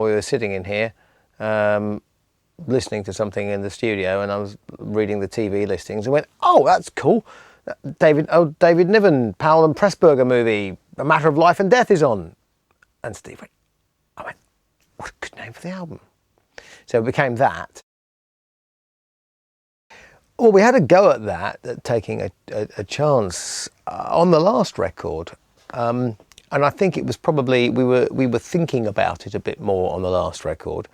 we were sitting in here, listening to something in the studio, and I was reading the TV listings and went, "Oh, that's cool. David Niven, Powell and Pressburger movie, A Matter of Life and Death is on." And Steve went, "What a good name for the album." So it became that. Well, we had a go at that, at taking a chance on the last record. And I think it was probably, we were thinking about it a bit more on the last record,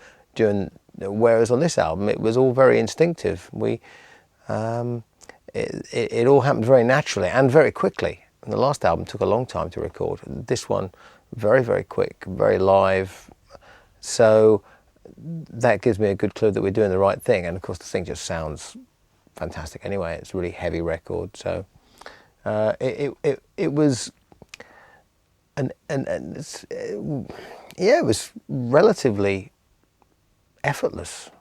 whereas on this album it was all very instinctive. It all happened very naturally and very quickly. And the last album took a long time to record. This one, very, very quick, very live. So that gives me a good clue that we're doing the right thing. And of course the thing just sounds fantastic anyway. It's a really heavy record. So it was, it was relatively effortless.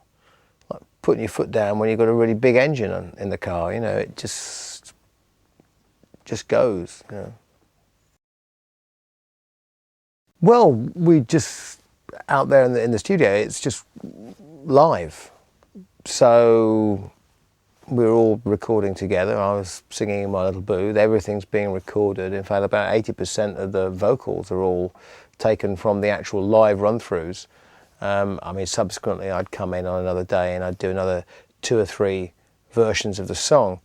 Like putting your foot down when you've got a really big engine in the car, you know, it just goes, you know. Well, we just, out there in the studio, it's just live. So we were all recording together. I was singing in my little booth. Everything's being recorded. In fact, about 80% of the vocals are all taken from the actual live run-throughs. I mean, subsequently, I'd come in on another day and I'd do another 2 or 3 versions of the song.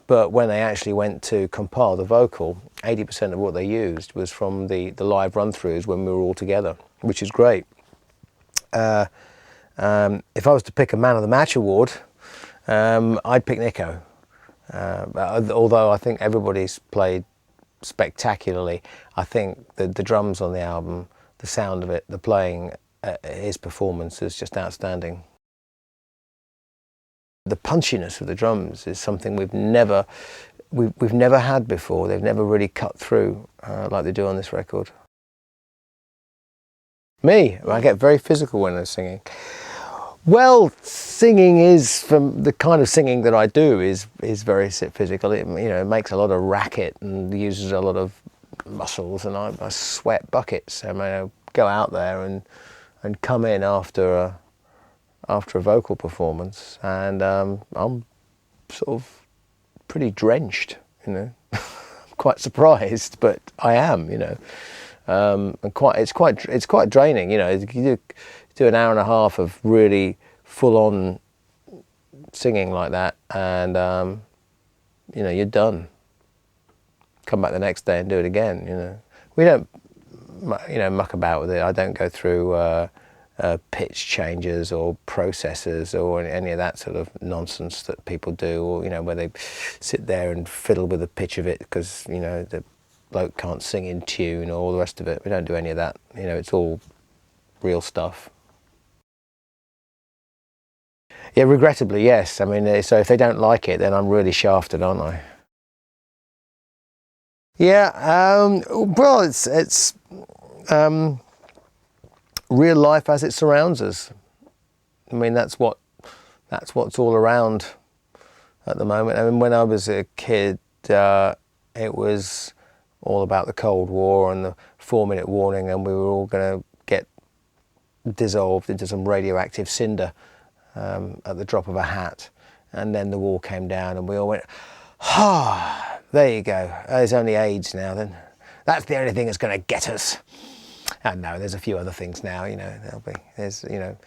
But when they actually went to compile the vocal, 80% of what they used was from the live run-throughs when we were all together, which is great. If I was to pick a Man of the Match award, I'd pick Nico. Although I think everybody's played spectacularly, I think the drums on the album, the sound of it, the playing, his performance is just outstanding. The punchiness of the drums is something we've never had before. They've never really cut through like they do on this record. Me, I get very physical when I'm singing. Well, singing is, from the kind of singing that I do, is very physical. It, you know, it makes a lot of racket and uses a lot of muscles, and I sweat buckets. I mean, I go out there and come in after a vocal performance, and I'm sort of pretty drenched, you know. I'm quite surprised, but I am, you know. And it's quite draining, you know. You do an hour and a half of really full-on singing like that, and you know, you're done. Come back the next day and do it again, you know. We don't, you know, muck about with it. I don't go through pitch changes or processors or any of that sort of nonsense that people do, or, you know, where they sit there and fiddle with the pitch of it because, you know, the bloke can't sing in tune or all the rest of it. We don't do any of that. You know, it's all real stuff. Yeah, regrettably, yes. I mean, so if they don't like it, then I'm really shafted, aren't I? Yeah, well, it's real life as it surrounds us. I mean, that's what's all around at the moment. I mean, when I was a kid, it was all about the Cold War and the 4-minute warning, and we were all going to get dissolved into some radioactive cinder at the drop of a hat. And then the war came down and we all went, "Ah, there you go. There's only AIDS now then. That's the only thing that's going to get us." And no, there's a few other things now, you know. There's, you know,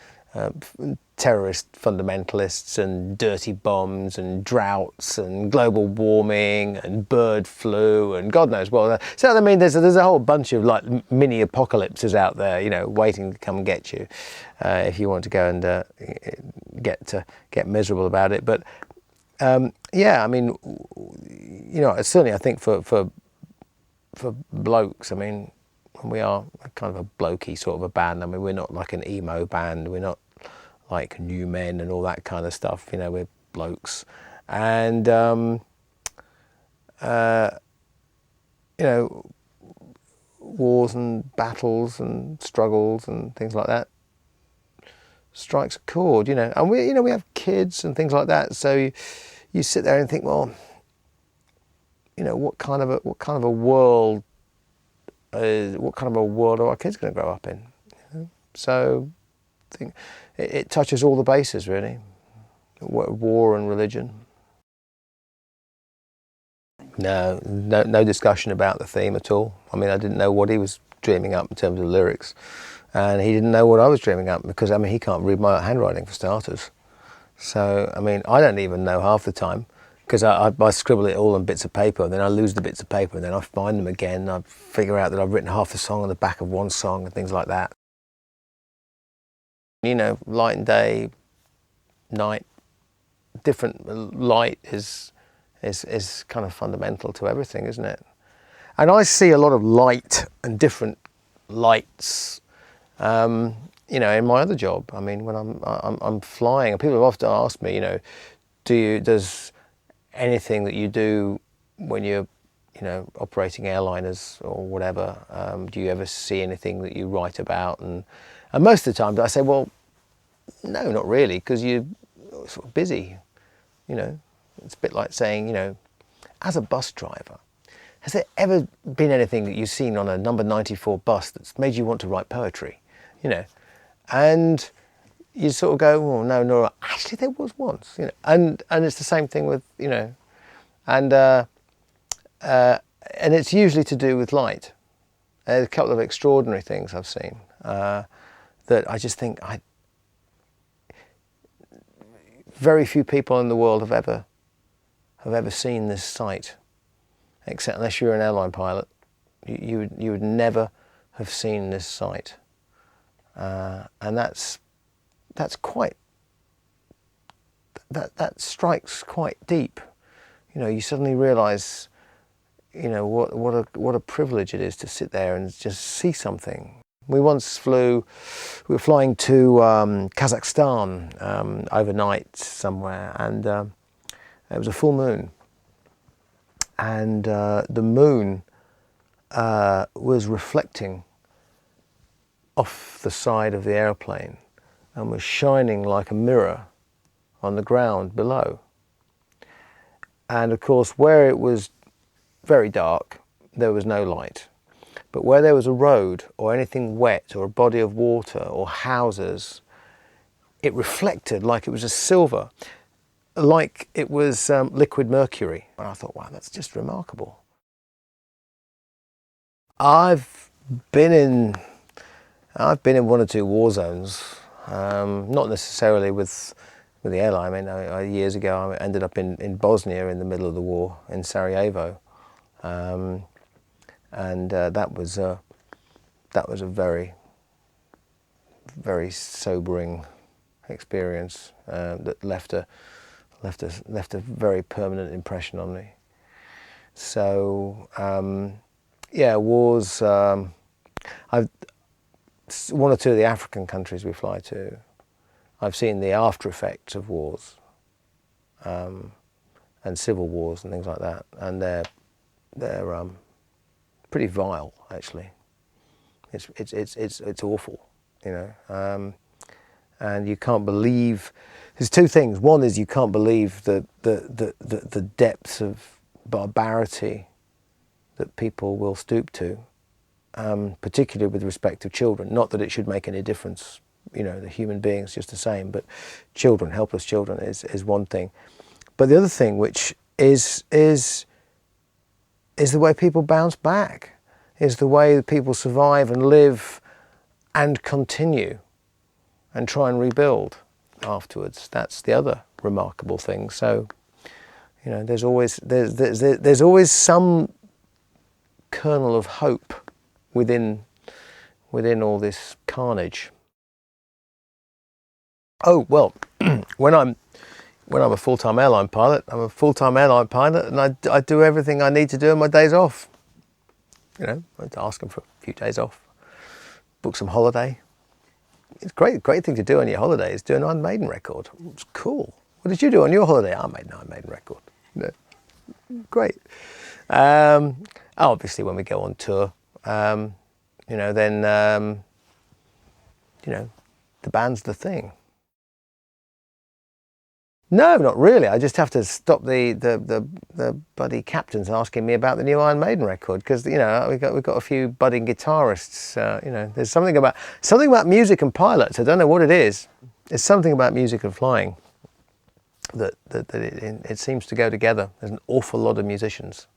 terrorist fundamentalists and dirty bombs and droughts and global warming and bird flu and God knows what. So I mean, there's a whole bunch of like mini apocalypses out there, you know, waiting to come and get you if you want to go and get miserable about it. But yeah, I mean, you know, certainly I think for blokes, I mean, we are kind of a blokey sort of a band. I mean, we're not like an emo band. We're not like New Men and all that kind of stuff. You know, we're blokes. And, you know, wars and battles and struggles and things like that strikes a chord, you know. And we, you know, we have kids and things like that. So you sit there and think, well, you know, what kind of a world are our kids going to grow up in? You know? So I think it touches all the bases, really. War and religion. No discussion about the theme at all. I mean, I didn't know what he was dreaming up in terms of lyrics, and he didn't know what I was dreaming up, because I mean, he can't read my handwriting for starters. So I mean, I don't even know half the time, because I scribble it all on bits of paper, and then I lose the bits of paper, and then I find them again. I figure out that I've written half the song on the back of one song and things like that. You know, light and day, night, different light is kind of fundamental to everything, isn't it? And I see a lot of light and different lights, you know, in my other job. I mean, when I'm flying, and people have often asked me, you know, does anything that you do when you're, you know, operating airliners or whatever, do you ever see anything that you write about? And most of the time I say, well, no, not really, because you're sort of busy, you know. It's a bit like saying, you know, as a bus driver, has there ever been anything that you've seen on a number 94 bus that's made you want to write poetry, you know? And you sort of go, well, no, actually there was once, you know. And it's the same thing with, you know, and it's usually to do with light. There's a couple of extraordinary things I've seen that I just think very few people in the world have ever seen this sight, except unless you're an airline pilot, you would never have seen this sight, and that strikes quite deep. You know, you suddenly realise, you know, what a privilege it is to sit there and just see something. We once we were flying to Kazakhstan overnight somewhere, and it was a full moon, and the moon was reflecting off the side of the airplane and was shining like a mirror on the ground below. And of course, where it was very dark, there was no light. But where there was a road or anything wet or a body of water or houses, it reflected like it was a silver, like it was liquid mercury. And I thought, wow, that's just remarkable. I've been in one or two war zones, not necessarily with the airline. I mean, years ago I ended up in Bosnia in the middle of the war, in Sarajevo, and that was a very, very sobering experience that left a very permanent impression on me. So yeah, wars. One or two of the African countries we fly to, I've seen the after effects of wars, and civil wars and things like that, and they're pretty vile, actually. It's awful, you know. And you can't believe. There's two things. One is you can't believe the depths of barbarity that people will stoop to, particularly with respect to children. Not that it should make any difference, you know, the human being's just the same, but children, helpless children, is one thing. But the other thing, which is the way people bounce back, is the way that people survive and live and continue and try and rebuild afterwards. That's the other remarkable thing. So, you know, there's always some kernel of hope within all this carnage. Oh well, when I'm a full-time airline pilot, and I do everything I need to do on my days off. You know, I ask them for a few days off, book some holiday. It's great thing to do on your holiday is do an Maiden record. It's cool. What did you do on your holiday? I made an Maiden record. You know, great. Obviously, when we go on tour, you know, then you know, the band's the thing. No, not really. I just have to stop the buddy captains asking me about the new Iron Maiden record, because we've got a few budding guitarists. There's something about music and pilots. I don't know what it is. There's something about music and flying that it seems to go together. There's an awful lot of musicians,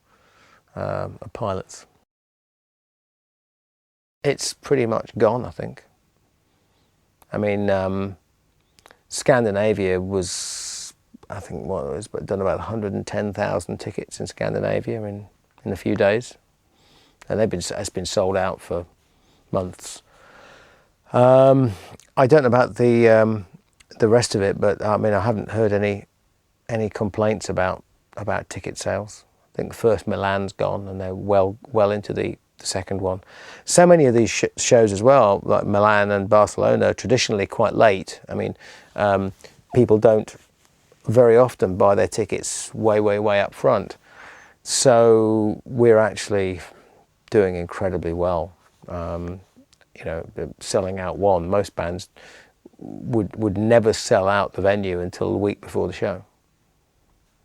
pilots. It's pretty much gone, I think. I mean, Scandinavia was, I think, what it was, but done about 110,000 tickets in Scandinavia in a few days, and it's been sold out for months. I don't know about the rest of it, but I mean, I haven't heard any complaints about ticket sales. I think the first Milan's gone, and they're well into the second one. So many of these shows as well, like Milan and Barcelona, are traditionally quite late. I mean, people don't very often buy their tickets way up front. So we're actually doing incredibly well. Selling out one. Most bands would never sell out the venue until the week before the show.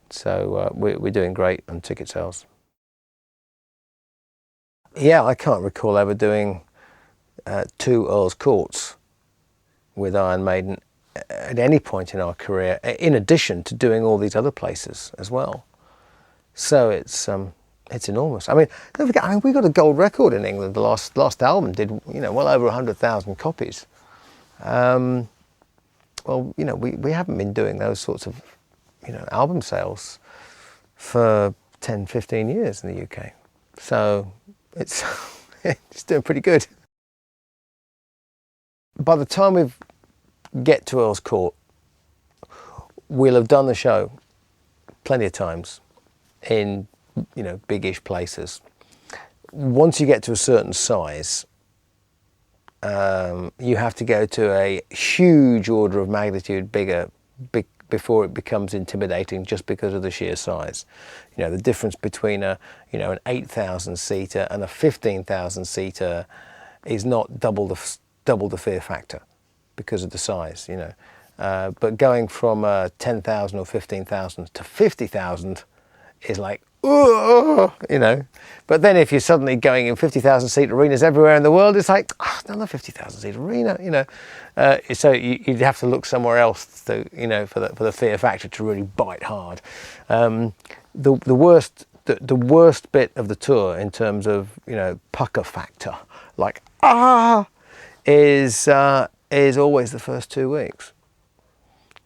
So we're doing great on ticket sales. Yeah, I can't recall ever doing 2 Earls Courts with Iron Maiden at any point in our career, in addition to doing all these other places as well. So it's enormous. I mean, don't forget, we got a gold record in England. The last album did well over 100,000 copies. Well, we haven't been doing those sorts of album sales for 10, 15 years in the UK. So it's doing pretty good. By the time we get to Earls Court, we'll have done the show plenty of times in big-ish places. Once you get to a certain size, you have to go to a huge order of magnitude bigger before it becomes intimidating, just because of the sheer size. The difference between an 8,000 seater and a 15,000 seater is not double the fear factor because of the size. But going from 10,000 or 15,000 to 50,000 is like, But then if you're suddenly going in 50,000 seat arenas everywhere in the world, it's like, another 50,000 seat arena, So you'd have to look somewhere else for the fear factor to really bite hard. The worst bit of the tour in terms of pucker factor, like is always the first 2 weeks.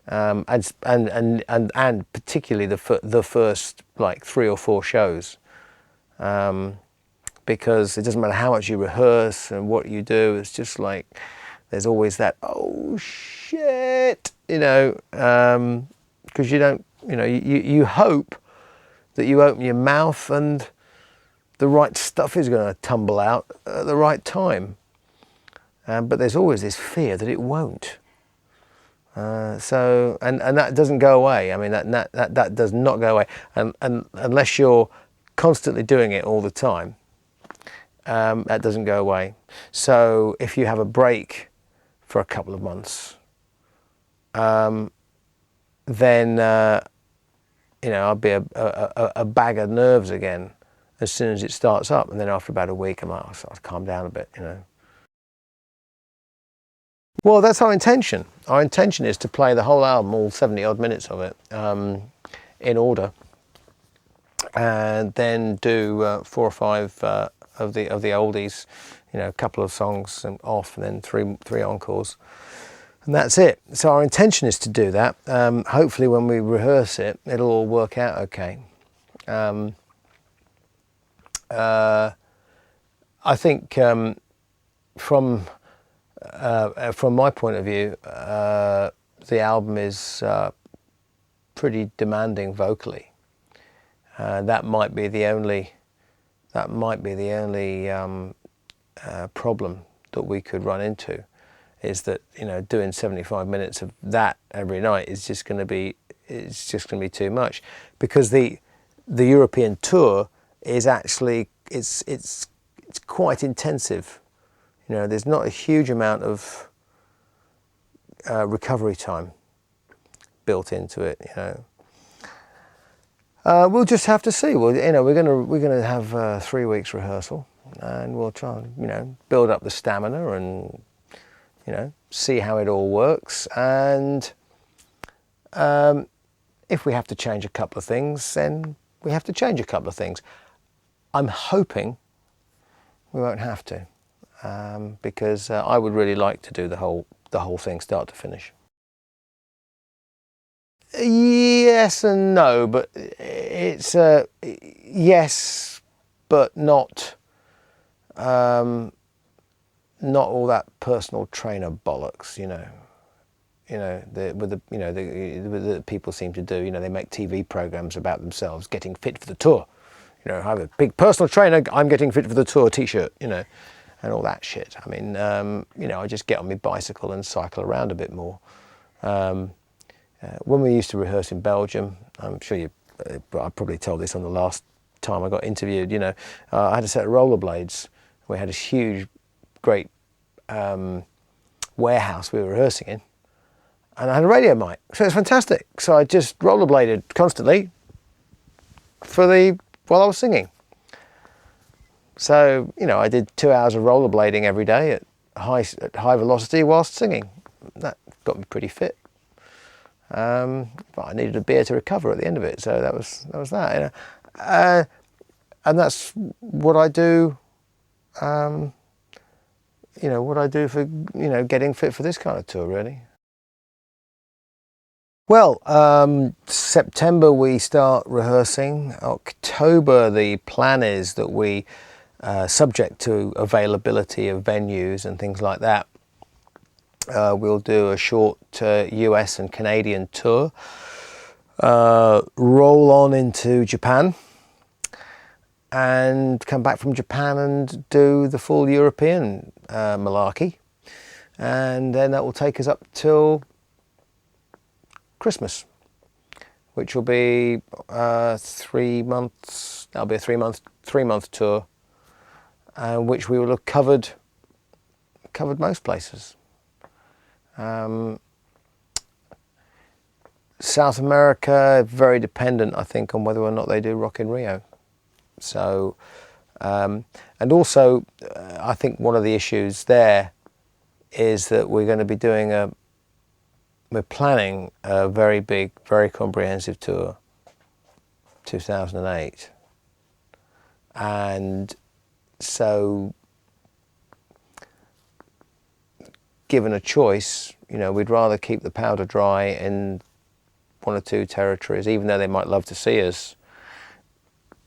And particularly the first like 3 or 4 shows, because it doesn't matter how much you rehearse and what you do, it's just like there's always that oh shit, because you don't, you hope that you open your mouth and the right stuff is going to tumble out at the right time, but there's always this fear that it won't. So that doesn't go away. I mean, that does not go away, and unless you're constantly doing it all the time, that doesn't go away. So if you have a break for a couple of months, then I'll be a bag of nerves again as soon as it starts up, and then after about a week, I'm like, I'll calm down a bit, Well, that's our intention. Our intention is to play the whole album, all 70 odd minutes of it, in order, and then do 4 or 5 of the oldies, a couple of songs and off, and then three encores, and that's it. So our intention is to do that. Hopefully, when we rehearse it, it'll all work out okay. I think from my point of view, the album is pretty demanding vocally. That might be the only problem that we could run into, is that doing 75 minutes of that every night is just going to be too much, because the European tour is actually it's quite intensive. There's not a huge amount of recovery time, built into it, you know. We'll just have to see. Well, you know, we're gonna have 3 weeks rehearsal, and we'll try and, you know, build up the stamina and, you know, see how it all works. And if we have to change a couple of things, then we have to change a couple of things. I'm hoping we won't have to, because I would really like to do the whole thing start to finish. Yes and no, but it's yes, but not all that personal trainer bollocks, you know. You know, the people seem to do. You know, they make TV programs about themselves getting fit for the tour. You know, I have a big personal trainer, I'm getting fit for the tour T-shirt, you know, and all that shit. I mean, you know, I just get on my bicycle and cycle around a bit more. When we used to rehearse in Belgium, I'm sure I probably told this on the last time I got interviewed, you know, I had a set of rollerblades. We had this huge, great warehouse we were rehearsing in, and I had a radio mic, so it was fantastic. So I just rollerbladed constantly while I was singing. So, you know, I did 2 hours of rollerblading every day at high velocity whilst singing. That got me pretty fit. But I needed a beer to recover at the end of it, so that was that. You know, and that's what I do. You know, what I do for, you know, getting fit for this kind of tour, really. Well, September we start rehearsing. October the plan is that we, subject to availability of venues and things like that, we'll do a short US and Canadian tour, roll on into Japan, and come back from Japan and do the full European malarkey, and then that will take us up till Christmas, which will be 3 months. That'll be a 3-month tour, which we will have covered most places. South America, very dependent, I think, on whether or not they do Rock in Rio. So, and also, I think one of the issues there is that we're going to be doing we're planning a very big, very comprehensive tour, 2008. And so, given a choice, you know, we'd rather keep the powder dry in 1 or 2 territories, even though they might love to see us,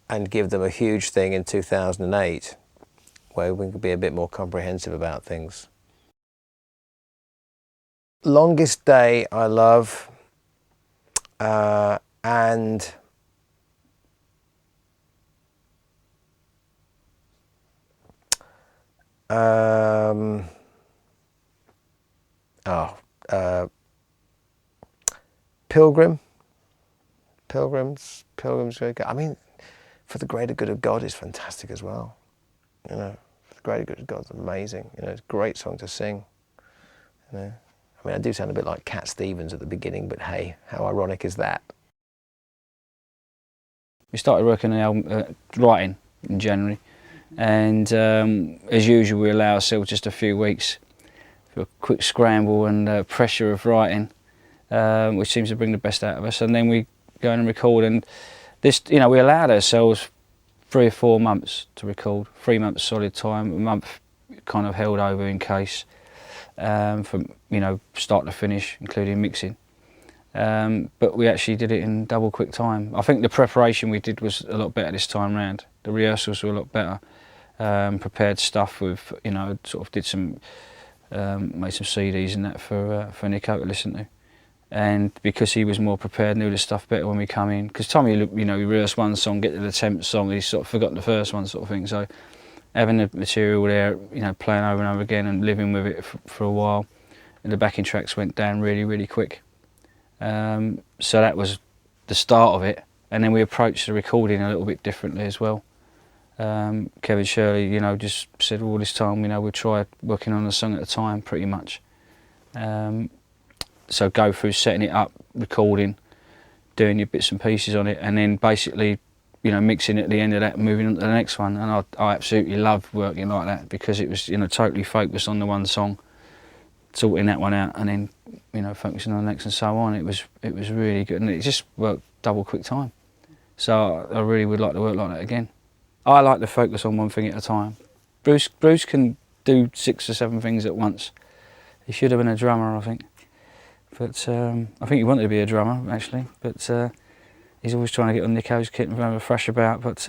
and give them a huge thing in 2008, where we can be a bit more comprehensive about things. Longest Day I love, and Pilgrims very good. I mean, For the Greater Good of God is fantastic as well. You know, For the Greater Good of God is amazing. You know, it's a great song to sing. You know, I mean, I do sound a bit like Cat Stevens at the beginning, but hey, how ironic is that? We started working on the album, writing in January, and as usual we allow ourselves just a few weeks for a quick scramble and pressure of writing, which seems to bring the best out of us, and then we go in and record. And this, you know, we allowed ourselves 3 or 4 months to record, 3 months solid time, a month kind of held over in case, from, you know, start to finish, including mixing. But we actually did it in double quick time. I think the preparation we did was a lot better this time round. The rehearsals were a lot better. Prepared stuff with, you know, sort of did some, made some CDs and that for Nico to listen to. And because he was more prepared, knew the stuff better when we come in. Because Tommy, you know, we rehearse one song, get to the 10th song, he's sort of forgotten the first one, sort of thing. So having the material there, you know, playing over and over again and living with it for a while, and the backing tracks went down really, really quick. So that was the start of it, and then we approached the recording a little bit differently as well. Kevin Shirley, you know, just said all this time, you know, we'll try working on a song at a time, pretty much. so go through setting it up, recording, doing your bits and pieces on it, and then basically, you know, mixing it at the end of that and moving on to the next one. And I absolutely loved working like that, because it was, you know, totally focused on the one song, sorting that one out, and then, you know, focusing on the next and so on. It was really good, and it just worked double quick time. So I really would like to work like that again. I like to focus on one thing at a time. Bruce can do 6 or 7 things at once. He should have been a drummer, I think. But I think he wanted to be a drummer, actually. But he's always trying to get on Nico's kit and have a thrash about. But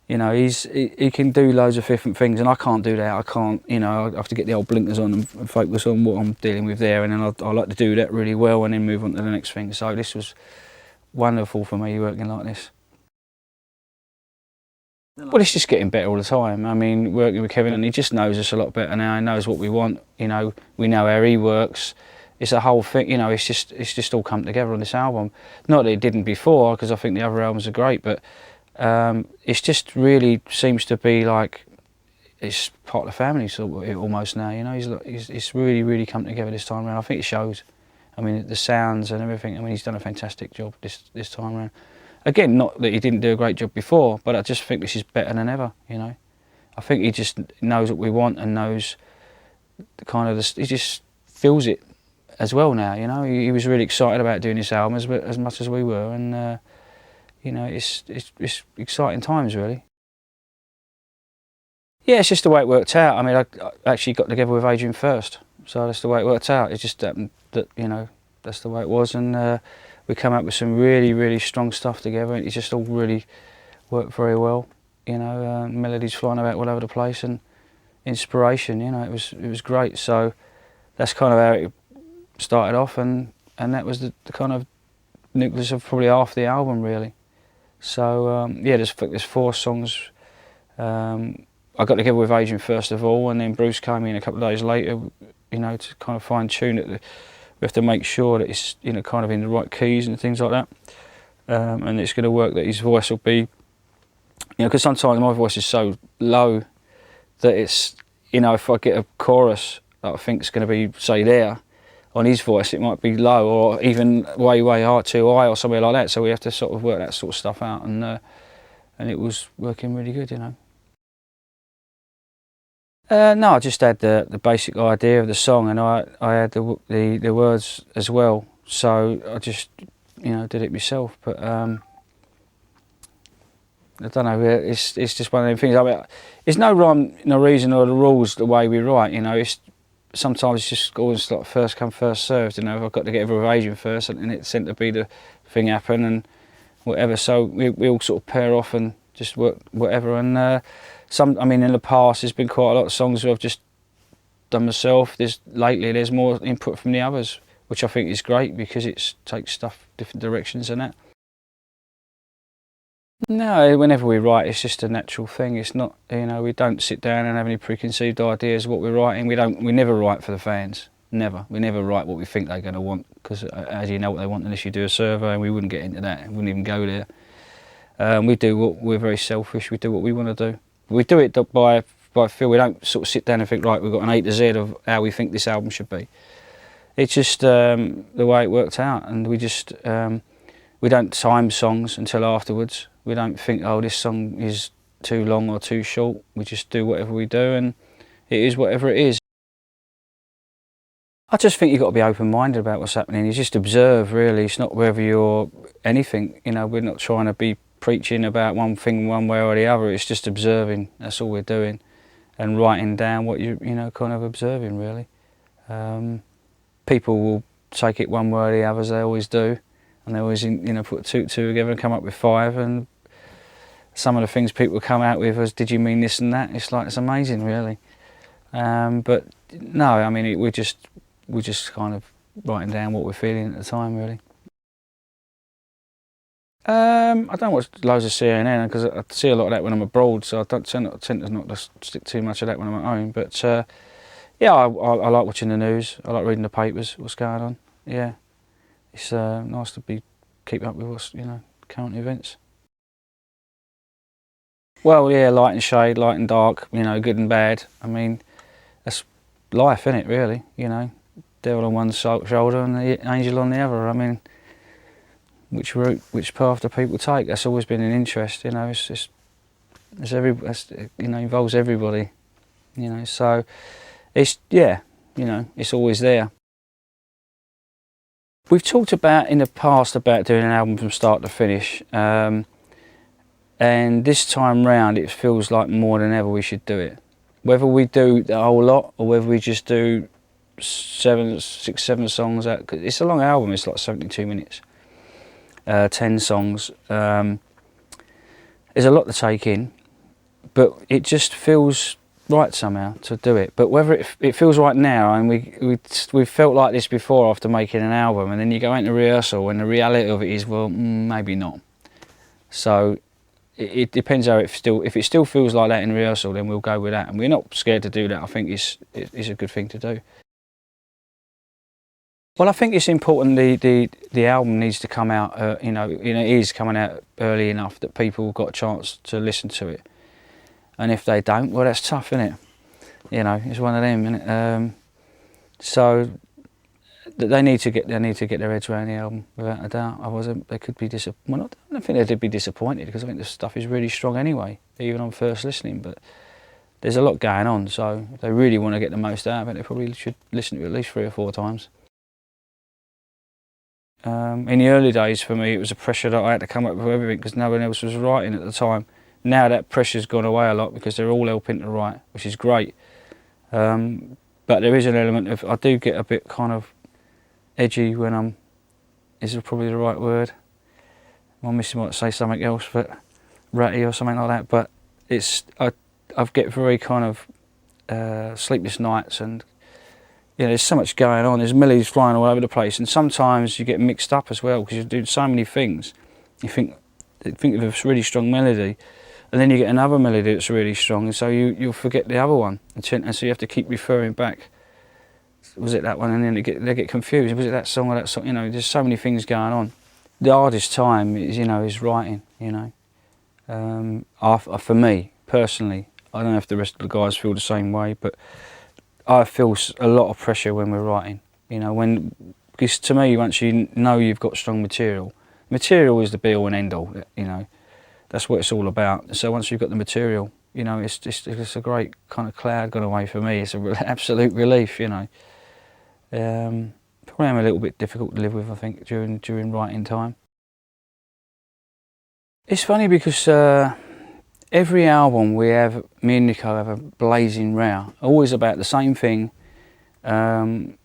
you know, he can do loads of different things, and I can't do that. I can't, you know, I have to get the old blinkers on and focus on what I'm dealing with there, and then I like to do that really well, and then move on to the next thing. So this was wonderful for me, working like this. Well, it's just getting better all the time. I mean, working with Kevin, and he just knows us a lot better now. He knows what we want. You know, we know how he works. It's a whole thing. You know, it's just all come together on this album. Not that it didn't before, because I think the other albums are great, but it's just really seems to be like it's part of the family sort of almost now. You know, it's really come together this time around. I think it shows. I mean, the sounds and everything. I mean, he's done a fantastic job this time around. Again, not that he didn't do a great job before, but I just think this is better than ever, you know. I think he just knows what we want and knows the kind of, he just feels it as well now, you know. He was really excited about doing this album as much as we were, and, you know, it's exciting times, really. Yeah, it's just the way it worked out. I mean, I actually got together with Adrian first, so that's the way it worked out. It just happened that, you know, that's the way it was, and we come up with some really strong stuff together, and it just all really worked very well. You know, melodies flying about all over the place, and inspiration. You know, it was great. So that's kind of how it started off, and that was the kind of nucleus of probably half the album, really. So yeah, there's 4 songs. I got together with Adrian first of all, and then Bruce came in a couple of days later. You know, to kind of fine tune it. We have to make sure that it's, you know, kind of in the right keys and things like that, and it's going to work. That his voice will be, you know, because sometimes my voice is so low that it's, you know, if I get a chorus that I think is going to be, say, there, on his voice, it might be low or even way high, too high or somewhere like that. So we have to sort of work that sort of stuff out, and it was working really good, you know. No, I just had the basic idea of the song, and I had the words as well. So I just, you know, did it myself. But I don't know. It's just one of them things. I mean, there's no rhyme, no reason, or the rules the way we write. You know, it's sometimes it's just always like first come first served. You know, if I've got to get every Asian first, and it's sent to be the thing happen and whatever. So we all sort of pair off and just work whatever. And I mean, in the past, there's been quite a lot of songs where I've just done myself. Lately, there's more input from the others, which I think is great because it takes stuff different directions and that. No, whenever we write, it's just a natural thing. It's not, you know, we don't sit down and have any preconceived ideas of what we're writing. We never write for the fans. Never. We never write what we think they're going to want, because how do you know what they want unless you do a survey? And we wouldn't get into that. We wouldn't even go there. We're very selfish. We do what we want to do. We do it by feel. We don't sort of sit down and think, right, we've got an A to Z of how we think this album should be. It's just the way it worked out, and we just we don't time songs until afterwards. We don't think, oh, this song is too long or too short. We just do whatever we do, and it is whatever it is. I just think you've got to be open-minded about what's happening. You just observe, really. It's not whether you're anything. You know, we're not trying to be preaching about one thing one way or the other. It's just observing. That's all we're doing, and writing down what you know, kind of observing, really. People will take it one way or the other, as they always do, and they always, you know, put two together and come up with 5. And some of the things people come out with is, "Did you mean this and that?" It's like, it's amazing, really. But no, I mean, we're just kind of writing down what we're feeling at the time, really. I don't watch loads of CNN because I see a lot of that when I'm abroad, so I don't tend to not stick too much of that when I'm at home. But yeah, I like watching the news. I like reading the papers, what's going on. Yeah, it's nice to keep up with what's, you know, current events. Well, yeah, light and shade, light and dark, you know, good and bad. I mean, that's life, isn't it, really, you know. devil on one shoulder and the angel on the other. I mean, which route, which path do people take? That's always been an interest, you know. It's you know, involves everybody, you know. So it's, yeah, you know, it's always there. We've talked about in the past about doing an album from start to finish, and this time round it feels like more than ever we should do it. Whether we do the whole lot or whether we just do 6, 7 songs out, 'cause it's a long album, it's like 72 minutes, 10 songs. There's a lot to take in, but it just feels right somehow to do it. But whether it feels right now, and we've felt like this before after making an album, and then you go into rehearsal and the reality of it is, well, maybe not. So it depends how if it still feels like that in rehearsal, then we'll go with that, and we're not scared to do that. I think it's a good thing to do. Well, I think it's important the album needs to come out, you know, it is coming out early enough that people have got a chance to listen to it. And if they don't, well, that's tough, isn't it? You know, it's one of them, isn't it? So they need to get their heads around the album, without a doubt. Otherwise, they could be well, I don't think they'd be disappointed, because I think the stuff is really strong anyway, even on first listening. But there's a lot going on, so if they really want to get the most out of it, they probably should listen to it at least 3 or 4 times. In the early days, for me, it was a pressure that I had to come up with everything because no one else was writing at the time. Now that pressure's gone away a lot because they're all helping to write, which is great. But there is an element of, I do get a bit kind of edgy when I'm, is it probably the right word? My missus might say something else, but ratty or something like that. But it's, I get very kind of sleepless nights, and you know, there's so much going on. There's melodies flying all over the place, and sometimes you get mixed up as well because you're doing so many things. You think of a really strong melody, and then you get another melody that's really strong, and so you'll forget the other one, and so you have to keep referring back. Was it that one? And then they get confused. Was it that song or that song? You know, there's so many things going on. The hardest time is, you know, is writing. You know, for me personally, I don't know if the rest of the guys feel the same way, but I feel a lot of pressure when we're writing. You know, because to me, once you know you've got strong material is the be all and end all. You know, that's what it's all about. So once you've got the material, you know, it's a great kind of cloud gone away for me. It's an absolute relief. You know, probably am a little bit difficult to live with, I think, during writing time. It's funny because every album we have, me and Nico have a blazing row, always about the same thing,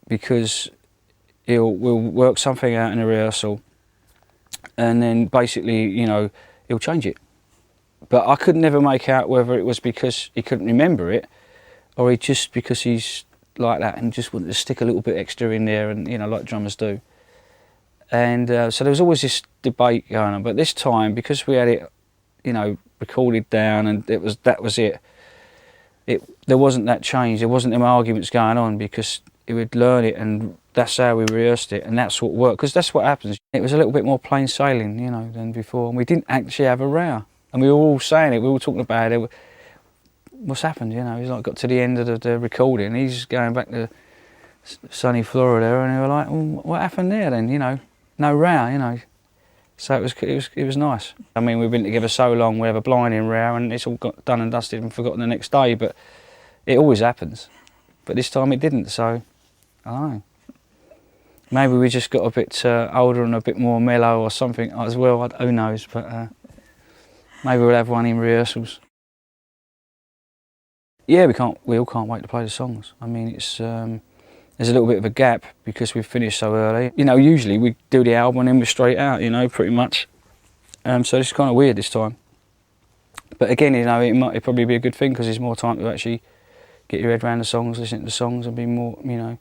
because we'll work something out in a rehearsal, and then basically, you know, he'll change it. But I could never make out whether it was because he couldn't remember it, or just because he's like that and just wanted to stick a little bit extra in there, and you know, like drummers do. And so there was always this debate going on. But this time, because we had it, you know, recorded down, and that was it. There wasn't that change. There wasn't them arguments going on, because he would learn it, and that's how we rehearsed it, and that's what worked. Because that's what happens. It was a little bit more plain sailing, you know, than before, and we didn't actually have a row. And we were all saying it. We were all talking about it. What's happened? You know, he's like got to the end of the recording. He's going back to sunny Florida, and they were like, well, "What happened there then?" You know, no row. You know. So it was nice. I mean, we've been together so long, we have a blinding row, and it's all got done and dusted and forgotten the next day. But it always happens. But this time it didn't. So I don't know. Maybe we just got a bit older and a bit more mellow or something as well. Who knows? But maybe we'll have one in rehearsals. Yeah, we all can't wait to play the songs. I mean, it's there's a little bit of a gap because we've finished so early. You know, usually we do the album and then we're straight out, you know, pretty much. So it's kind of weird this time. But again, you know, it'd probably be a good thing because there's more time to actually get your head around the songs, listen to the songs, and be more, you know,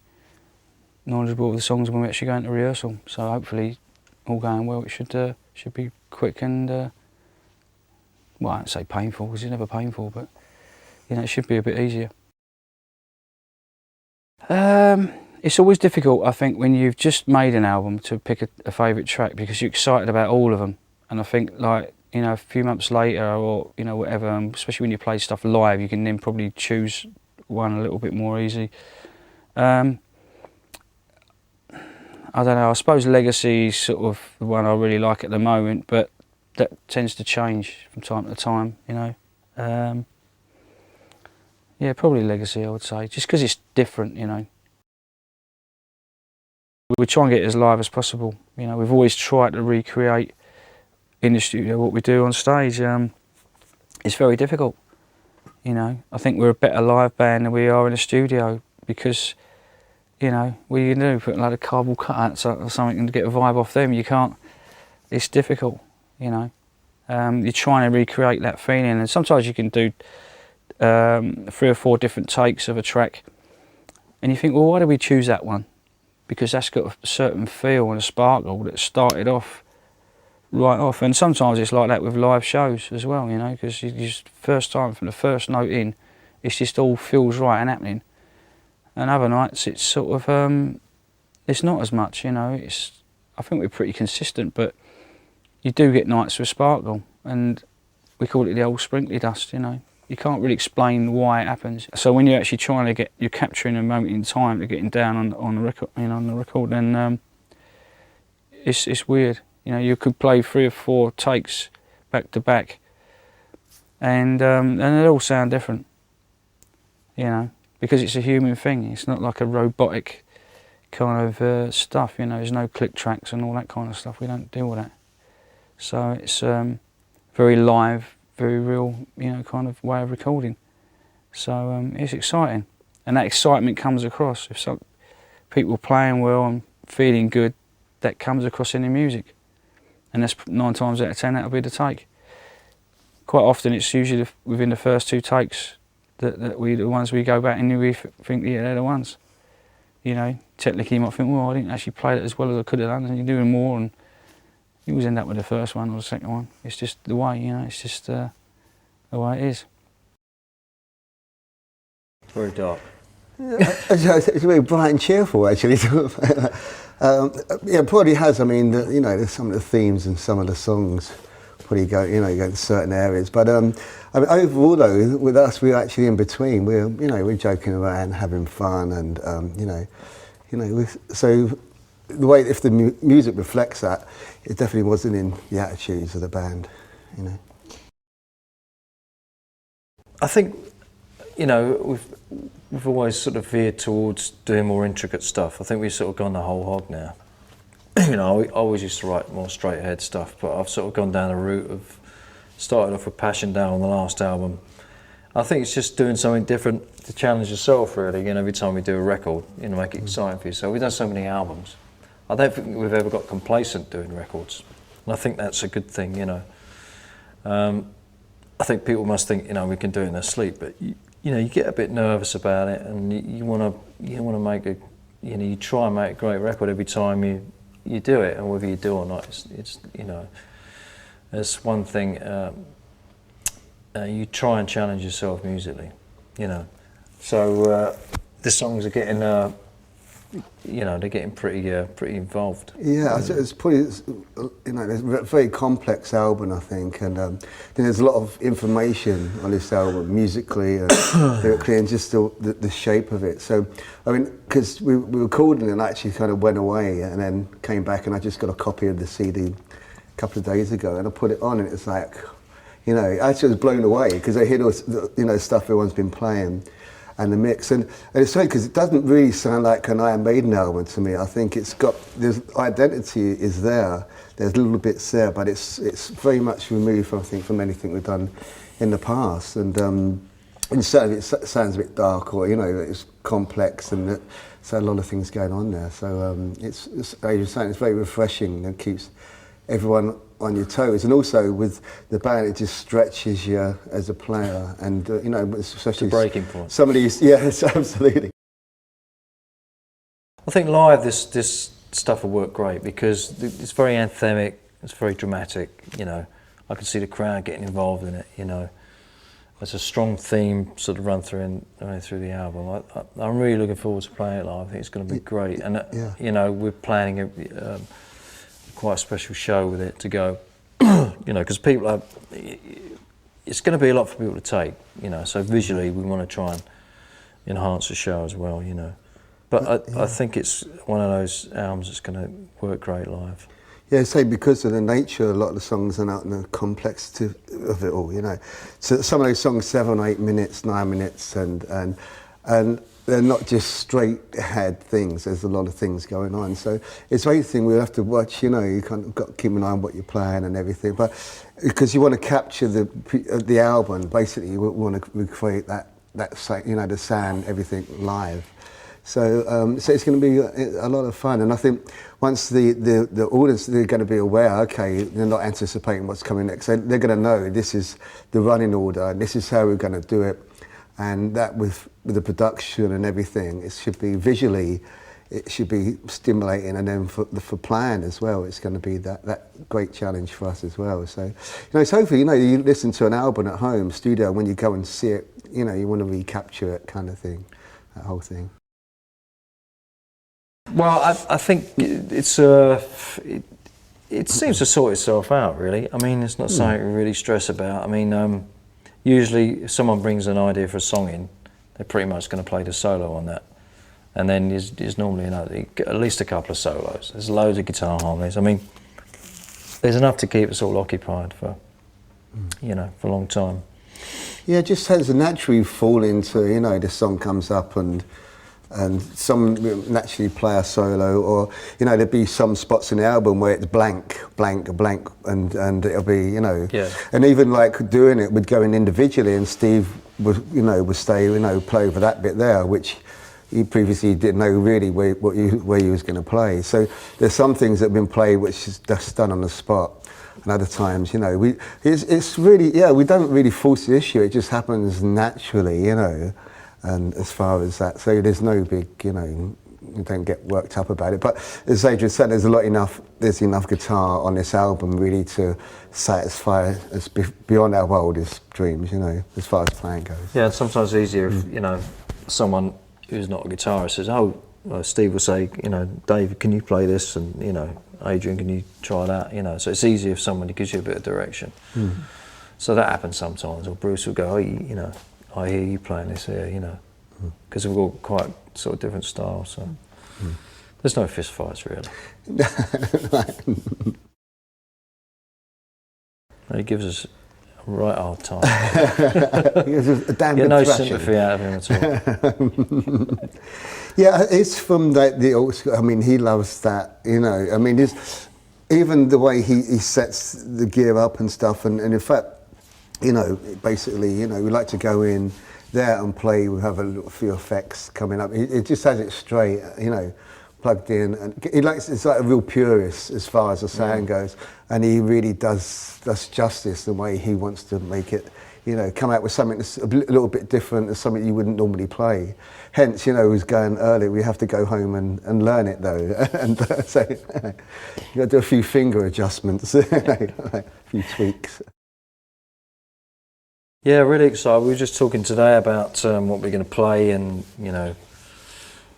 knowledgeable of the songs when we actually go into rehearsal. So hopefully, all going well, it should be quick and, well, I don't say painful because it's never painful, but you know, it should be a bit easier. It's always difficult, I think, when you've just made an album to pick a favourite track because you're excited about all of them. And I think, like, you know, a few months later or, you know, whatever, especially when you play stuff live, you can then probably choose one a little bit more easy. And I don't know, I suppose Legacy is sort of the one I really like at the moment, but that tends to change from time to time, you know. Yeah, probably Legacy, I would say, just because it's different, you know. We try and get it as live as possible, you know. We've always tried to recreate in the studio what we do on stage. It's very difficult, you know. I think we're a better live band than we are in the studio because, you know, what you can do, put a load of cardboard cutouts or something and get a vibe off them. You can't, it's difficult, you know. You're trying to recreate that feeling, and sometimes you can do 3 or 4 different takes of a track and you think, well, why did we choose that one? Because that's got a certain feel and a sparkle that started off right off. And sometimes it's like that with live shows as well, you know, because you just first time from the first note in, it's just all feels right and happening. And other nights it's sort of it's not as much, you know. I think we're pretty consistent, but you do get nights with sparkle, and we call it the old sprinkly dust, you know. You can't really explain why it happens. So when you're actually trying to get, you're capturing a moment in time to getting down on the record, you know, on the record, then it's weird. You know, you could play 3 or 4 takes back to back, and they all sound different. You know, because it's a human thing. It's not like a robotic kind of stuff. You know, there's no click tracks and all that kind of stuff. We don't deal with that. So it's very live, very real, you know, kind of way of recording. So it's exciting, and that excitement comes across. If some people playing well and feeling good, that comes across in the music, and that's 9 times out of 10 that'll be the take. Quite often it's usually within the first 2 takes that the ones we go back and we think, yeah, they're the ones. You know, technically you might think, well, I didn't actually play it as well as I could have done, and you're doing more, and you always end up with the first one or the second one. It's just the way, you know, it's just the way it is. It's very dark. It's very bright and cheerful, actually. Yeah, it probably has. I mean, you know, there's some of the themes and some of the songs probably go, you know, you go to certain areas. But I mean, overall, though, with us, we're actually in between. We're joking around and having fun, and so the way, if the music reflects that, it definitely wasn't in the attitudes of the band, you know. I think, you know, we've always sort of veered towards doing more intricate stuff. I think we've sort of gone the whole hog now. You know, I always used to write more straight ahead stuff, but I've sort of gone down the route of, started off with Passion Down on the last album. I think it's just doing something different to challenge yourself, really. You know, every time we do a record, you know, make it exciting for yourself. We've done so many albums. I don't think we've ever got complacent doing records, and I think that's a good thing, you know. I think people must think, you know, we can do it in their sleep, but you know, you get a bit nervous about it, and you want to make a, you know, you try and make a great record every time you do it, and whether you do or not, it's you know, there's one thing. You try and challenge yourself musically, you know. So the songs are getting. You know, they're getting pretty involved. Yeah, it's probably, you know, it's a very complex album, I think, and there's a lot of information on this album, musically and lyrically, and just the shape of it. So, I mean, because we recorded it and actually kind of went away and then came back, and I just got a copy of the CD a couple of days ago, and I put it on, and it's like, you know, I actually was blown away because I hear all, you know, stuff everyone's been playing. And the mix, and it's strange because it doesn't really sound like an Iron Maiden album to me. I think it's got, there's identity is there, there's little bits there, but it's very much removed, I think, from anything we've done in the past. And certainly it sounds a bit dark, or, you know, it's complex, and so a lot of things going on there. So it's as you're saying, it's very refreshing and keeps everyone on your toes, and also with the band, it just stretches you as a player, and you know, especially it's a breaking point. Some of these, yes, absolutely. I think live this stuff will work great because it's very anthemic, it's very dramatic. You know, I can see the crowd getting involved in it. You know, there's a strong theme sort of run through the album. I'm really looking forward to playing it live. I think it's going to be great, and yeah. You know, we're planning quite a special show with it to go, you know, because people are, it's going to be a lot for people to take, you know, so visually we want to try and enhance the show as well, you know. But I think it's one of those albums that's going to work great live. Yeah, say because of the nature, a lot of the songs are not in the complexity of it all, you know. So some of those songs, 7, 8 minutes, 9 minutes, and they're not just straight ahead things. There's a lot of things going on. So it's everything we'll have to watch, you know. You kind of got to keep an eye on what you're playing and everything. But because you want to capture the album, basically you want to recreate that you know, the sound, everything live. So it's going to be a lot of fun, and I think once the audience, they're going to be aware, okay, they're not anticipating what's coming next. They're going to know this is the running order, and this is how we're going to do it, and that with the production and everything, it should be visually, it should be stimulating, and then for playing as well, it's going to be that great challenge for us as well. So, you know, it's hopefully, you know, you listen to an album at home, studio, when you go and see it, you know, you want to recapture it, kind of thing, that whole thing. Well, I think it seems to sort itself out, really. I mean, it's not something we really stress about. I mean, usually if someone brings an idea for a song in, they're pretty much going to play the solo on that. And then there's normally at least a couple of solos. There's loads of guitar harmonies. I mean, there's enough to keep us all occupied for, you know, for a long time. Yeah, it just tends to naturally fall into, you know, the song comes up and some naturally play a solo, or, you know, there'd be some spots in the album where it's blank, and it'll be, you know, yeah. And even like doing it, we'd go in individually, and Steve would stay, you know, play over that bit there, which he previously didn't know really where he was going to play. So there's some things that have been played which is just done on the spot. And other times, you know, it's really, yeah, we don't really force the issue, it just happens naturally, you know. And as far as that, so there's no big, you know, you don't get worked up about it. But as Adrian said, there's enough guitar on this album really to satisfy us beyond our wildest dreams, you know, as far as playing goes. Yeah, and sometimes it's easier if, you know, someone who's not a guitarist says, oh, Steve will say, you know, Dave, can you play this? And, you know, Adrian, can you try that? You know, so it's easier if somebody gives you a bit of direction. So that happens sometimes. Or Bruce will go, oh, you know, I hear you playing this here, you know, because we've got quite sort of different styles, so there's no fist fights really. He gives us a right hard time. A damn Get good no thrashing. sympathy out of him at all. Yeah, it's from the old school. I mean, he loves that, you know. I mean, even the way he sets the gear up and stuff, and in fact, you know, basically, you know, we like to go in there and play. We have a few effects coming up. It just has it straight, you know, plugged in, and it's like a real purist as far as the sound goes, and he really does justice the way he wants to make it, you know, come out with something that's a little bit different than something you wouldn't normally play. Hence, you know, was going earlier, we have to go home and learn it though, and so you got to do a few finger adjustments, a few tweaks. Yeah, really excited. We were just talking today about what we're going to play, and you know,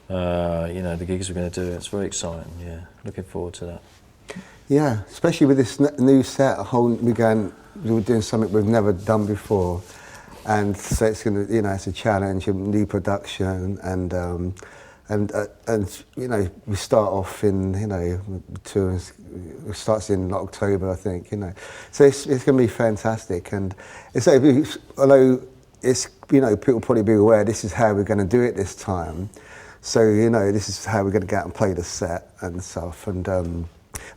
the gigs we're going to do. It's very exciting. Yeah, looking forward to that. Yeah, especially with this new set, we're doing something we've never done before, and so it's going to, you know, it's a challenge, a new production, and you know, we start off in, you know, tour starts in October, I think, you know, so it's going to be fantastic. And although it's, you know, people probably be aware this is how we're going to do it this time, so, you know, this is how we're going to go out and play the set and stuff, and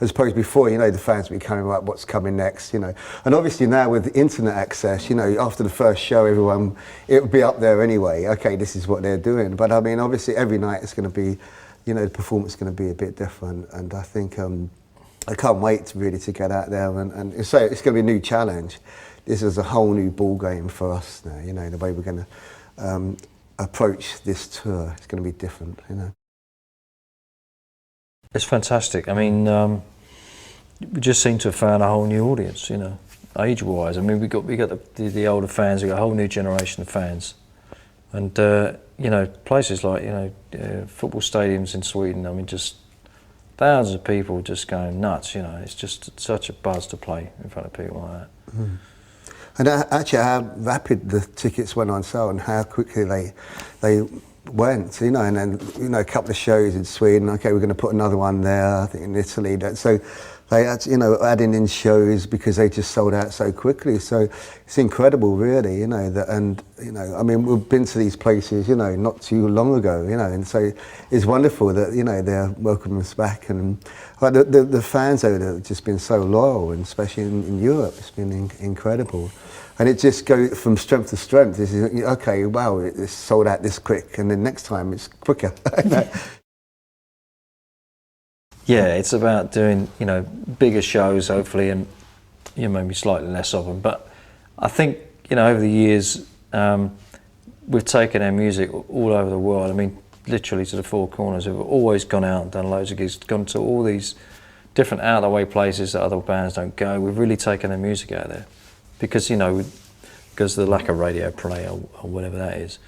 as opposed to before, you know, the fans will be coming about what's coming next, you know. And obviously now with internet access, you know, after the first show, everyone, it would be up there anyway. Okay, this is what they're doing. But I mean, obviously every night it's going to be, you know, the performance is going to be a bit different. And I think I can't wait really to get out there. And so it's going to be a new challenge. This is a whole new ball game for us now, you know, the way we're going to approach this tour. It's going to be different, you know. It's fantastic. I mean, we just seem to have found a whole new audience, you know, age-wise. I mean, we got the older fans. We got a whole new generation of fans, and you know, places like, you know, football stadiums in Sweden. I mean, just thousands of people just going nuts. You know, it's just such a buzz to play in front of people like that. And actually, how rapid the tickets went on sale, and how quickly they went, you know, and then, you know, a couple of shows in Sweden. Okay, we're going to put another one there. I think in Italy. So they had, you know, adding in shows because they just sold out so quickly. So it's incredible, really, you know. That, and you know, I mean, we've been to these places, you know, not too long ago, you know, and so it's wonderful that, you know, they're welcoming us back, and like the fans over there have just been so loyal, and especially in Europe, it's been incredible. And it just goes from strength to strength. This is, okay, wow, it's sold out this quick, and then next time it's quicker. Yeah, it's about doing, you know, bigger shows hopefully, and you know, maybe slightly less of them. But I think, you know, over the years, we've taken our music all over the world. I mean, literally to the four corners. We've always gone out and done loads of gigs, gone to all these different out of the way places that other bands don't go. We've really taken our music out there because, you know, because of the lack of radio play or whatever that is.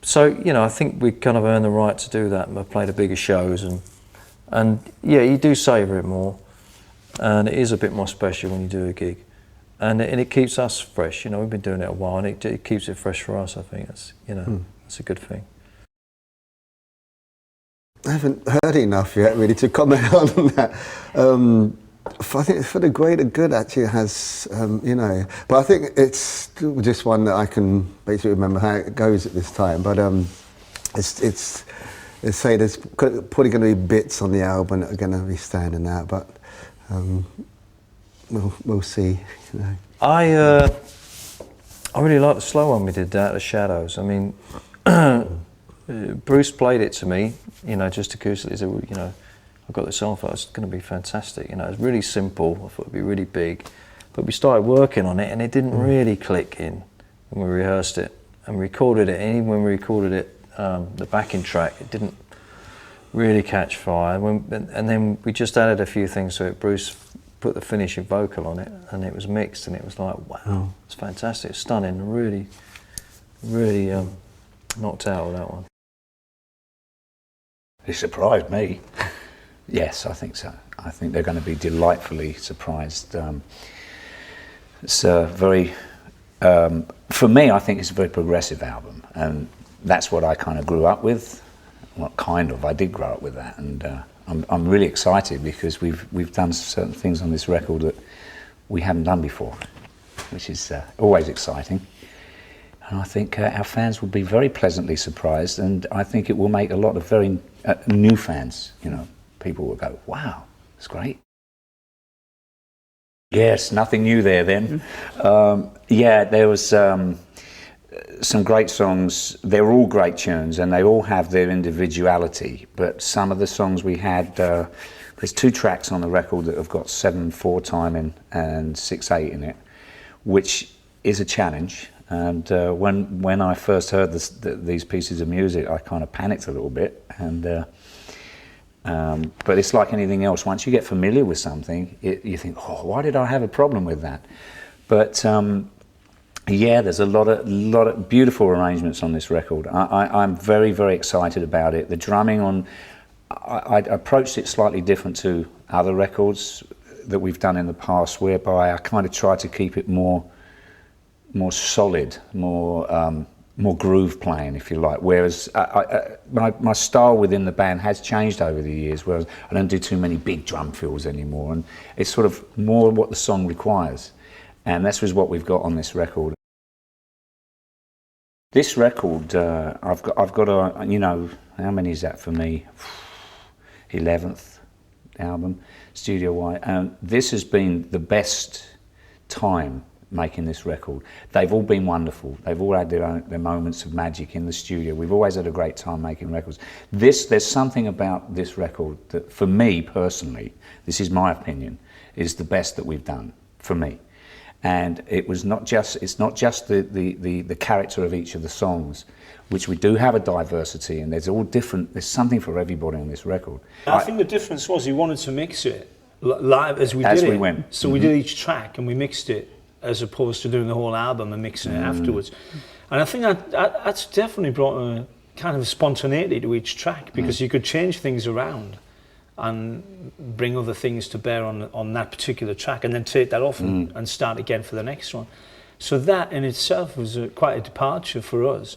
So, you know, I think we kind of earned the right to do that, and we've played the bigger shows, and yeah, you do savour it more, and it is a bit more special when you do a gig, and it keeps us fresh. You know, we've been doing it a while, and it keeps it fresh for us. I think that's, you know, that's a good thing. I haven't heard enough yet, really, to comment on that. I think for the greater good, actually, it has, you know, but I think it's just one that I can basically remember how it goes at this time. But it's say there's probably going to be bits on the album that are going to be standing out, but we'll see. You know. I really like the slow one we did, the Shadows. I mean, Bruce played it to me, you know, just acoustically. He said, well, you know, I've got this song, I thought it's going to be fantastic. You know, it's really simple. I thought it'd be really big, but we started working on it, and it didn't really click in when we rehearsed it and recorded it. And even when we recorded it, the backing track, it didn't really catch fire. And then we just added a few things to it. Bruce put the finishing vocal on it, and it was mixed, and it was like, wow, it's fantastic, it's stunning, really, really knocked out with that one. It surprised me. Yes, I think so. I think they're going to be delightfully surprised. It's a very, for me, I think it's a very progressive album, and that's what I kind of grew up with. Well, I did grow up with that, and I'm really excited because we've done certain things on this record that we haven't done before, which is always exciting. And I think our fans will be very pleasantly surprised, and I think it will make a lot of very new fans, you know, people will go, wow, it's great. Yes, nothing new there then. Yeah, there was some great songs. They're all great tunes, and they all have their individuality, but some of the songs we had, there's 2 tracks on the record that have got 7/4 timing and 6/8 in it, which is a challenge. And when I first heard these pieces of music, I kind of panicked a little bit. And but it's like anything else. Once you get familiar with something, you think, oh, why did I have a problem with that? But yeah, there's a lot of beautiful arrangements on this record. I'm very, very excited about it. The drumming on, I approached it slightly different to other records that we've done in the past, whereby I kind of tried to keep it more solid, more groove playing, if you like. Whereas my style within the band has changed over the years, whereas I don't do too many big drum fills anymore, and it's sort of more what the song requires. And that's what we've got on this record. This record, I've got a, you know, how many is that for me? 11th album, studio-wide. And this has been the best time making this record. They've all been wonderful. They've all had their moments of magic in the studio. We've always had a great time making records. There's something about this record that, for me personally, this is my opinion, is the best that we've done, for me. And it's not just the character of each of the songs, which we do have a diversity, and there's something for everybody on this record. I think the difference was he wanted to mix it live as we did it. Went. So we did each track and we mixed it, as opposed to doing the whole album and mixing it afterwards. And I think that's definitely brought a kind of spontaneity to each track, because you could change things around and bring other things to bear on that particular track, and then take that off and start again for the next one. So that in itself was quite a departure for us.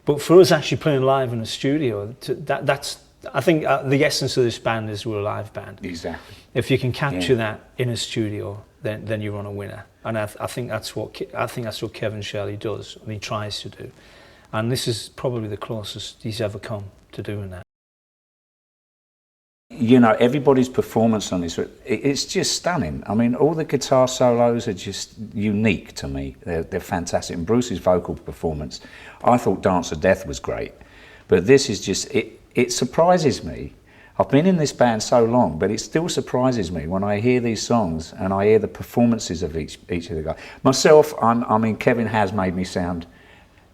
But for us actually playing live in a studio, that's I think the essence of this band is we're a live band. Exactly. If you can capture that in a studio, then you're on a winner. And I think that's what Kevin Shelley does, and he tries to do. And this is probably the closest he's ever come to doing that. You know, everybody's performance on this, it's just stunning. I mean, all the guitar solos are just unique to me. They're fantastic. And Bruce's vocal performance, I thought Dance of Death was great. But this is just, it surprises me. I've been in this band so long, but it still surprises me when I hear these songs and I hear the performances of each of the guys. Myself, I mean, Kevin has made me sound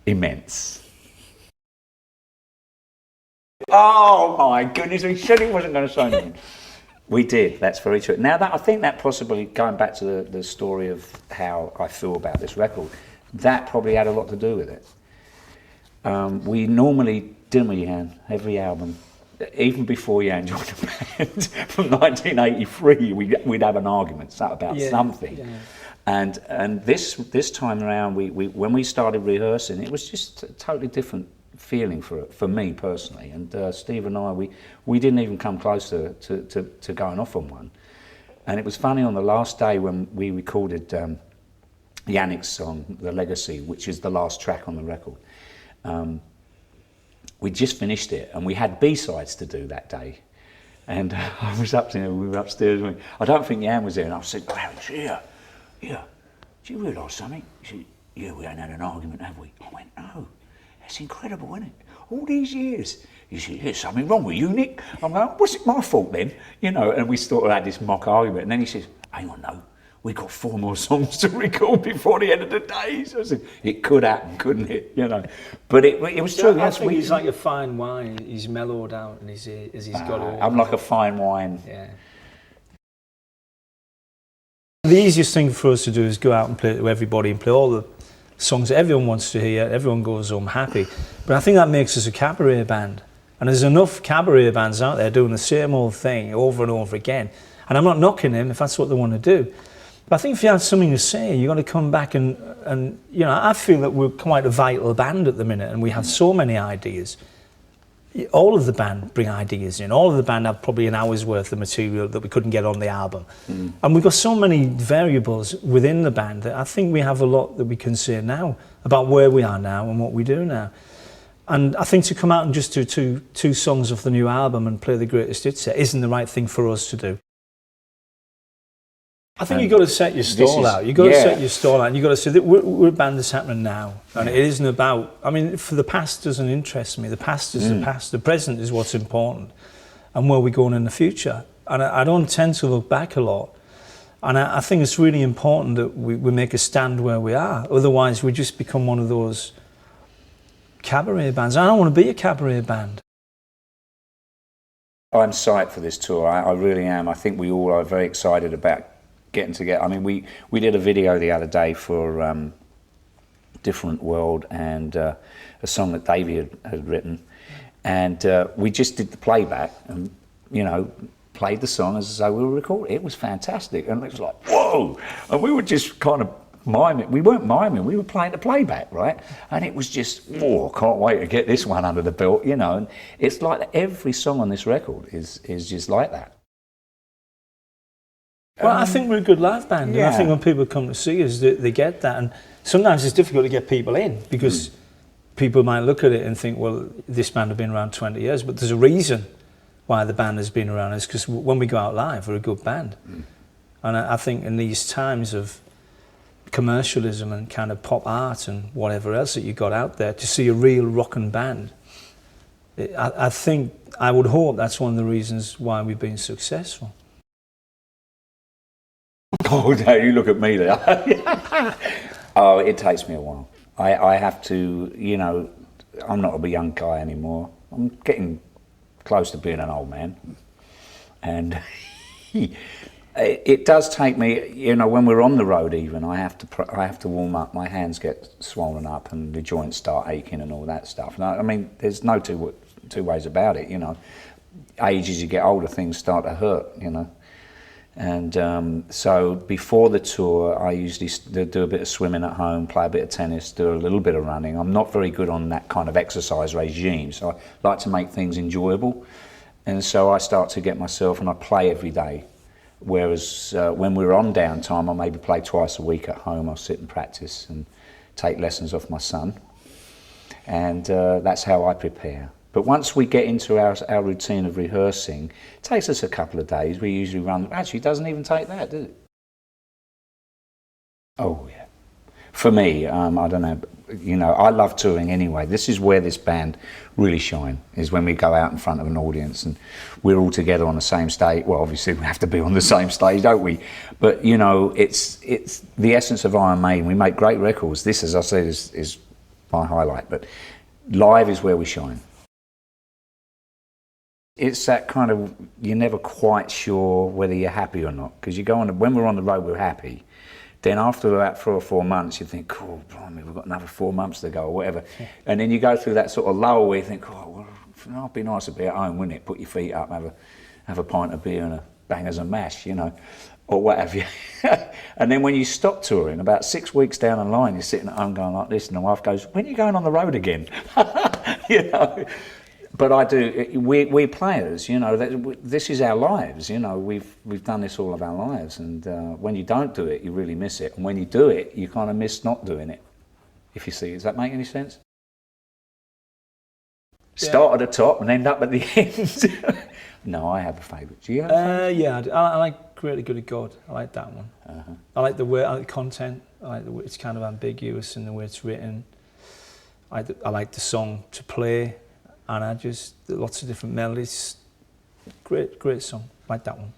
immense. Oh my goodness, we said he wasn't going to say anything. We did, that's very true. Now, I think that possibly, going back to the story of how I feel about this record, that probably had a lot to do with it. We normally, didn't we, Jan, every album, even before Jan joined the band, from 1983, we'd have an argument about something. Yeah. And this time around, when we started rehearsing, it was just a totally different feeling for me personally. And Steve and I, we didn't even come close to going off on one. And it was funny, on the last day when we recorded Yannick's song, The Legacy, which is the last track on the record, we just finished it, and we had B-sides to do that day. And I was up there, we were upstairs, I don't think Jan was there, and I said, "Clarence, yeah, do you realise something?" He said, "Yeah, we ain't had an argument, have we?" I went, "No, that's incredible, isn't it? All these years." He said, "There's something wrong with you, Nick." I'm like, "Was it my fault then?" You know, and we sort of had this mock argument, and then he says, "Hang on, no, we got 4 more songs to record before the end of the day." So I said, it could happen, couldn't it? You know, but it was true. I think he's like a fine wine. He's mellowed out, and he's got all. I'm like a fine wine. Yeah. The easiest thing for us to do is go out and play to everybody and play all the songs that everyone wants to hear. Everyone goes home happy. But I think that makes us a cabaret band. And there's enough cabaret bands out there doing the same old thing over and over again. And I'm not knocking them if that's what they want to do. But I think if you have something to say, you've got to come back and you know, I feel that we're quite a vital band at the minute, and we have so many ideas. All of the band bring ideas in. All of the band have probably an hour's worth of material that we couldn't get on the album. And we've got so many variables within the band that I think we have a lot that we can say now about where we are now and what we do now. And I think to come out and just do two songs off the new album and play the greatest hits set isn't the right thing for us to do. I think you've got to set your stall out. You've got to set your stall out, and you've got to say that we're a band that's happening now. And it isn't about, I mean, for the past doesn't interest me. The past is the past. The present is what's important, and where we're going in the future. And I don't tend to look back a lot. And I think it's really important that we make a stand where we are. Otherwise, we just become one of those cabaret bands. I don't want to be a cabaret band. I'm psyched for this tour. I really am. I think we all are very excited about getting together. I mean, we did a video the other day for Different World, and a song that Davey had written, and we just did the playback and, you know, played the song as though we were recording. It was fantastic, and it was like, whoa! And we were just kind of miming. We weren't miming, we were playing the playback, right? And it was just, whoa, can't wait to get this one under the belt, you know. And it's like every song on this record is just like that. Well, I think we're a good live band, and I think when people come to see us, they get that. And sometimes it's difficult to get people in, because people might look at it and think, well, this band have been around 20 years, but there's a reason why the band has been around. It's because when we go out live, we're a good band. And I think in these times of commercialism and kind of pop art and whatever else that you got out there, to see a real rockin' band, I would hope that's one of the reasons why we've been successful. Oh, no, you look at me there. Oh, it takes me a while. I have to, you know, I'm not a young guy anymore. I'm getting close to being an old man. And it does take me, you know, when we're on the road even, I have to warm up. My hands get swollen up and the joints start aching and all that stuff. And I mean, there's no two ways about it, you know. Age, as you get older, things start to hurt, you know. And so before the tour, I usually do a bit of swimming at home, play a bit of tennis, do a little bit of running. I'm not very good on that kind of exercise regime, so I like to make things enjoyable. And so I start to get myself, and I play every day. Whereas when we're on downtime, I maybe play twice a week at home. I'll sit and practice and take lessons off my son. And that's how I prepare. But once we get into our routine of rehearsing, it takes us a couple of days. We usually run, actually it doesn't even take that, does it? Oh yeah. For me, I don't know, you know, I love touring anyway. This is where this band really shine, is when we go out in front of an audience and we're all together on the same stage. Well, obviously we have to be on the same stage, don't we? But you know, it's the essence of Iron Maiden. We make great records. This, as I said, is my highlight, but live is where we shine. It's that kind of, you're never quite sure whether you're happy or not, because you go on, when we're on the road we're happy, then after about 3 or 4 months you think, oh blimey, we've got another 4 months to go or whatever, and then you go through that sort of lull where you think, oh well, it'd be nice to be at home, wouldn't it? Put your feet up, have a pint of beer and a bangers and mash, you know, or what have you. And then when you stop touring, about 6 weeks down the line, you're sitting at home going like this, and the wife goes, when are you going on the road again? You know. But I do. We're players, you know. This is our lives, you know. We've done this all of our lives, and when you don't do it, you really miss it. And when you do it, you kind of miss not doing it. If you see, does that make any sense? Yeah. Start at the top and end up at the end. No, I have a favourite. Do you have a favourite? Yeah, I like Greatly Good of God. I like that one. I like the way, I like the content. I like the way it's kind of ambiguous in the way it's written. I like the song To Play. And I just, lots of different melodies. Great song. Like that one.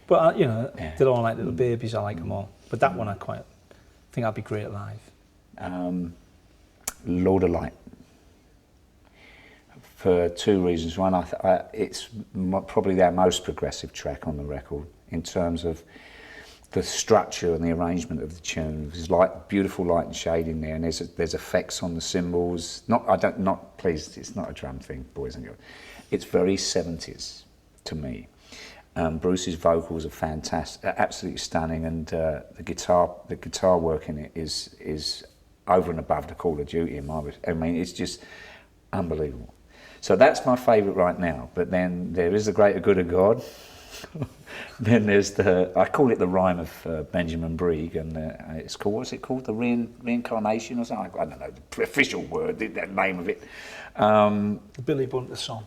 But you know, yeah. They're all like little babies. I like them all. But that one I think I'd be great live. Lord of Light. For 2 reasons. One, it's probably our most progressive track on the record in terms of the structure and the arrangement of the tune. There's beautiful light and shade in there, and there's effects on the cymbals. Please, it's not a drum thing, boys and girls. It's very 70s to me. Bruce's vocals are fantastic, absolutely stunning, and the guitar work in it is over and above the Call of Duty in my opinion. I mean, it's just unbelievable. So that's my favourite right now. But then there is The Greater Good of God. Then there's I call it the rhyme of Benjamin Brieg, and it's called, what's it called? The reincarnation or something? I don't know, the official word, the name of it. The Billy Bunter song.